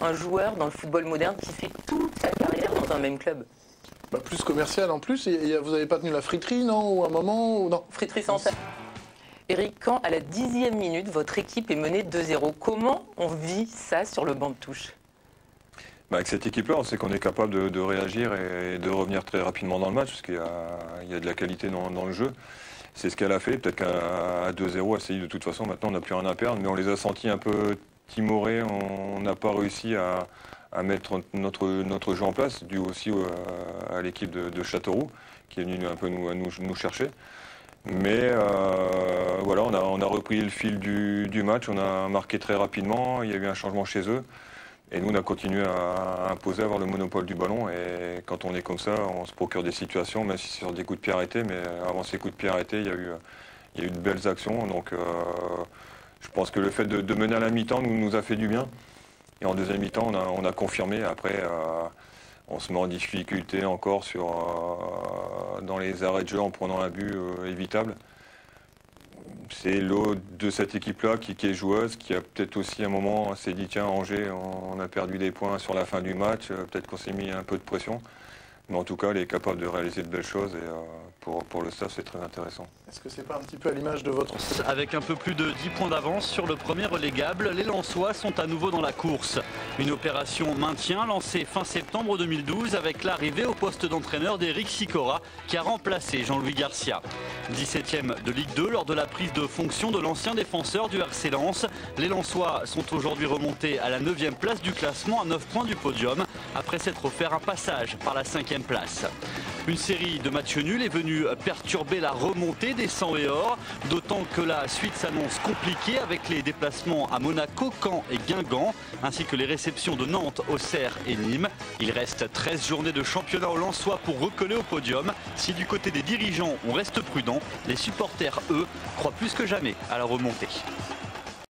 un joueur dans le football moderne qui fait toute sa carrière dans un même club? Plus commercial en plus. Et vous n'avez pas tenu la friterie, non? Ou un moment ou non? Friterie sans salle. Eric, quand à la 10e minute, votre équipe est menée 2-0, comment on vit ça sur le banc de touche? Avec cette équipe-là, on sait qu'on est capable de réagir et de revenir très rapidement dans le match, parce qu'il y a de la qualité dans le jeu. C'est ce qu'elle a fait. Peut-être qu'à 2-0, elle s'est dit de toute façon, maintenant on n'a plus rien à perdre, mais on les a sentis un peu timorés. On n'a pas réussi à mettre notre jeu en place, dû aussi à l'équipe de Châteauroux, qui est venue un peu nous chercher. Mais voilà, on a repris le fil du match, on a marqué très rapidement, il y a eu un changement chez eux. Et nous, on a continué à imposer, à avoir le monopole du ballon. Et quand on est comme ça, on se procure des situations, même si c'est sur des coups de pied arrêtés. Mais avant ces coups de pied arrêtés, il y a eu de belles actions. Donc je pense que le fait de mener à la mi-temps nous a fait du bien. Et en deuxième mi-temps, on a confirmé. Après, on se met en difficulté encore dans les arrêts de jeu en prenant un but évitable. C'est l'eau de cette équipe-là qui est joueuse, qui a peut-être aussi un moment s'est dit tiens, Angers, on a perdu des points sur la fin du match, peut-être qu'on s'est mis un peu de pression. Mais en tout cas, elle est capable de réaliser de belles choses et pour le staff, c'est très intéressant. Est-ce que c'est pas un petit peu à l'image de votre... Avec un peu plus de 10 points d'avance sur le premier relégable, les Lensois sont à nouveau dans la course. Une opération maintien lancée fin septembre 2012 avec l'arrivée au poste d'entraîneur d'Éric Sicora qui a remplacé Jean-Louis Garcia. 17e de Ligue 2 lors de la prise de fonction de l'ancien défenseur du RC Lens. Les Lensois sont aujourd'hui remontés à la 9e place du classement à 9 points du podium après s'être offert un passage par la 5e place. Une série de matchs nuls est venue perturber la remontée des 100 et or, d'autant que la suite s'annonce compliquée avec les déplacements à Monaco, Caen et Guingamp, ainsi que les réceptions de Nantes, Auxerre et Nîmes. Il reste 13 journées de championnat au Lensois pour recoller au podium. Si du côté des dirigeants on reste prudent, les supporters, eux, croient plus que jamais à la remontée.